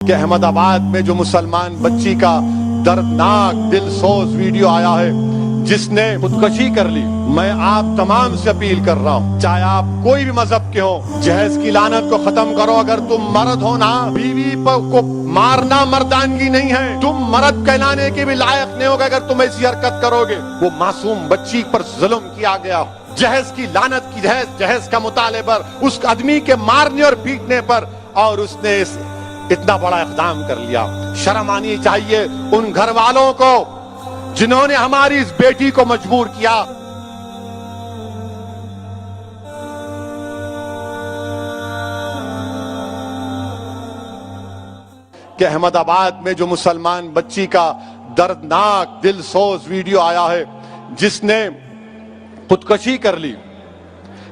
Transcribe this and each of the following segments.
کہ احمد آباد میں جو مسلمان بچی کا دردناک دل سوز ویڈیو آیا ہے جس نے خودکشی کر لی، میں آپ تمام سے اپیل کر رہا ہوں، چاہے آپ کوئی بھی مذہب کے ہو، جہیز کی لعنت کو ختم کرو۔ اگر تم مرد ہو نا، بیوی کو مارنا مردانگی نہیں ہے، تم مرد کہلانے کے بھی لائق نہیں ہوگا اگر تم ایسی حرکت کرو گے۔ وہ معصوم بچی پر ظلم کیا گیا، جہیز کی لعنت کی، جہیز کا مطالبے پر، اس آدمی کے مارنے اور پیٹنے پر، اور اس نے اتنا بڑا اقدام کر لیا۔ شرم آنی چاہیے ان گھر والوں کو جنہوں نے ہماری اس بیٹی کو مجبور کیا۔ کہ احمد آباد میں جو مسلمان بچی کا دردناک دل سوز ویڈیو آیا ہے جس نے خودکشی کر لی،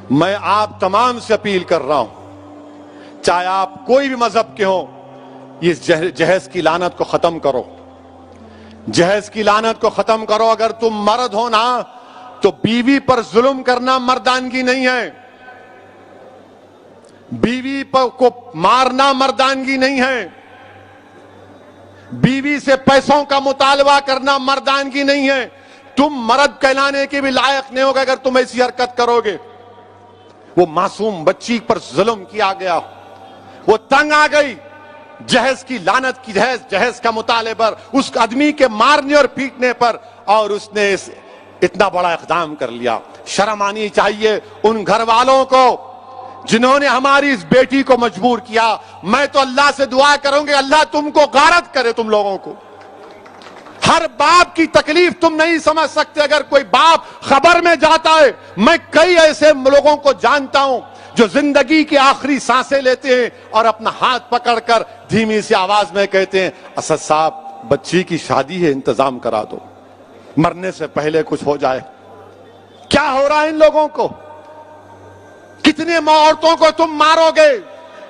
میں آپ تمام سے اپیل کر رہا ہوں، چاہے آپ کوئی بھی مذہب کے ہوں، یہ جہیز کی لعنت کو ختم کرو، جہیز کی لعنت کو ختم کرو۔ اگر تم مرد ہو نا تو بیوی پر ظلم کرنا مردانگی نہیں ہے، بیوی کو مارنا مردانگی نہیں ہے، بیوی سے پیسوں کا مطالبہ کرنا مردانگی نہیں ہے۔ تم مرد کہلانے کے بھی لائق نہیں ہوگا اگر تم ایسی حرکت کرو گے۔ وہ معصوم بچی پر ظلم کیا گیا، وہ تنگ آ گئی جہیز کی لعنت کی، جہیز کا مطالبے پر، اس آدمی کے مارنے اور پیٹنے پر، اور اس نے اتنا بڑا اقدام کر لیا۔ شرم آنی چاہیے ان گھر والوں کو جنہوں نے ہماری اس بیٹی کو مجبور کیا۔ میں تو اللہ سے دعا کروں گی اللہ تم کو غارت کرے، تم لوگوں کو۔ ہر باپ کی تکلیف تم نہیں سمجھ سکتے۔ اگر کوئی باپ خبر میں جاتا ہے، میں کئی ایسے لوگوں کو جانتا ہوں جو زندگی کی آخری سانسیں لیتے ہیں اور اپنا ہاتھ پکڑ کر دھیمی سی آواز میں کہتے ہیں، اسد صاحب بچی کی شادی ہے، انتظام کرا دو، مرنے سے پہلے کچھ ہو جائے۔ کیا ہو رہا ہے ان لوگوں کو؟ کتنے عورتوں کو تم مارو گے؟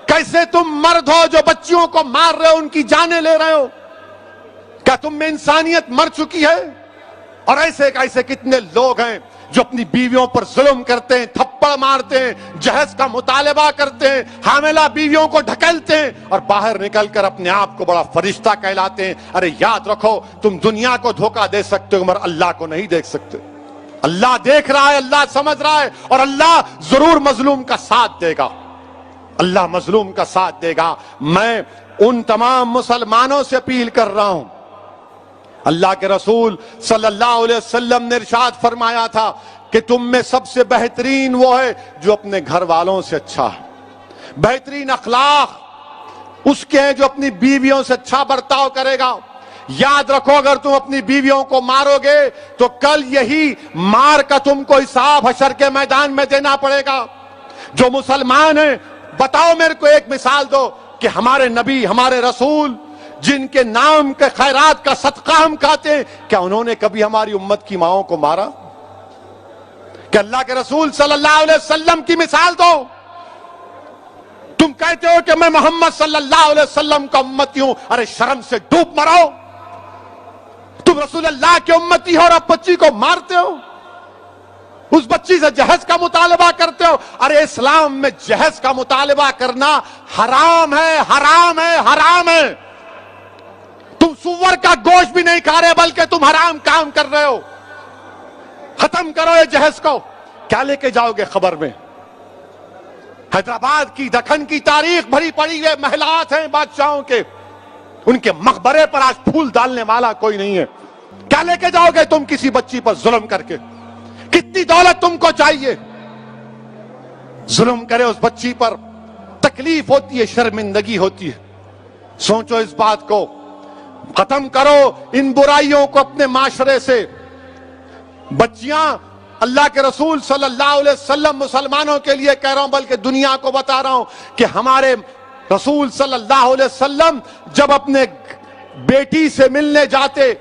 کیسے تم مرد ہو جو بچیوں کو مار رہے ہو، ان کی جانیں لے رہے ہو؟ کیا تم میں انسانیت مر چکی ہے؟ اور ایسے کتنے لوگ ہیں جو اپنی بیویوں پر ظلم کرتے ہیں، تھپڑ مارتے ہیں، جہیز کا مطالبہ کرتے ہیں، حاملہ بیویوں کو ڈھکیلتے ہیں اور باہر نکل کر اپنے آپ کو بڑا فرشتہ کہلاتے ہیں۔ ارے یاد رکھو، تم دنیا کو دھوکہ دے سکتے ہو مگر اللہ کو نہیں دیکھ سکتے۔ اللہ دیکھ رہا ہے، اللہ سمجھ رہا ہے، اور اللہ ضرور مظلوم کا ساتھ دے گا، اللہ مظلوم کا ساتھ دے گا۔ میں ان تمام مسلمانوں سے اپیل کر رہا ہوں، اللہ کے رسول صلی اللہ علیہ وسلم نے ارشاد فرمایا تھا کہ تم میں سب سے بہترین وہ ہے جو اپنے گھر والوں سے اچھا ہے، بہترین اخلاق اس کے ہیں جو اپنی بیویوں سے اچھا برتاؤ کرے گا۔ یاد رکھو، اگر تم اپنی بیویوں کو مارو گے تو کل یہی مار کا تم کو حساب حشر کے میدان میں دینا پڑے گا۔ جو مسلمان ہیں، بتاؤ میرے کو ایک مثال دو کہ ہمارے نبی، ہمارے رسول جن کے نام کے خیرات کا صدقہ ہم کھاتے ہیں، کیا انہوں نے کبھی ہماری امت کی ماؤں کو مارا؟ کہ اللہ کے رسول صلی اللہ علیہ وسلم کی مثال دو۔ تم کہتے ہو کہ میں محمد صلی اللہ علیہ وسلم کا امتی ہوں، ارے شرم سے ڈوب مرو۔ تم رسول اللہ کے امتی ہو اور اب بچی کو مارتے ہو، اس بچی سے جہیز کا مطالبہ کرتے ہو۔ ارے اسلام میں جہیز کا مطالبہ کرنا حرام ہے، حرام ہے، حرام ہے۔ تم سور کا گوشت بھی نہیں کھا رہے بلکہ تم حرام کام کر رہے ہو۔ ختم کرو یہ جہیز کو۔ کیا لے کے جاؤ گے خبر میں؟ حیدرآباد کی، دکن کی تاریخ بھری پڑی ہوئے محلات ہیں بادشاہوں کے، ان کے مقبرے پر آج پھول ڈالنے والا کوئی نہیں ہے۔ کیا لے کے جاؤ گے تم کسی بچی پر ظلم کر کے؟ کتنی دولت تم کو چاہیے؟ ظلم کرے اس بچی پر، تکلیف ہوتی ہے، شرمندگی ہوتی ہے۔ سوچو اس بات کو، ختم کرو ان برائیوں کو اپنے معاشرے سے۔ بچیاں، اللہ کے رسول صلی اللہ علیہ وسلم مسلمانوں کے لیے کہہ رہا ہوں بلکہ دنیا کو بتا رہا ہوں کہ ہمارے رسول صلی اللہ علیہ وسلم جب اپنے بیٹی سے ملنے جاتے،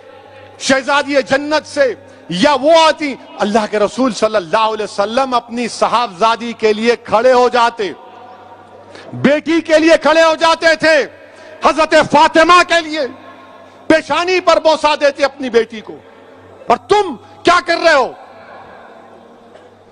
شہزادی جنت سے، یا وہ آتی، اللہ کے رسول صلی اللہ علیہ وسلم اپنی صاحبزادی کے لیے کھڑے ہو جاتے، بیٹی کے لیے کھڑے ہو جاتے تھے، حضرت فاطمہ کے لیے پیشانی پر بوسہ دیتے اپنی بیٹی کو۔ اور تم کیا کر رہے ہو؟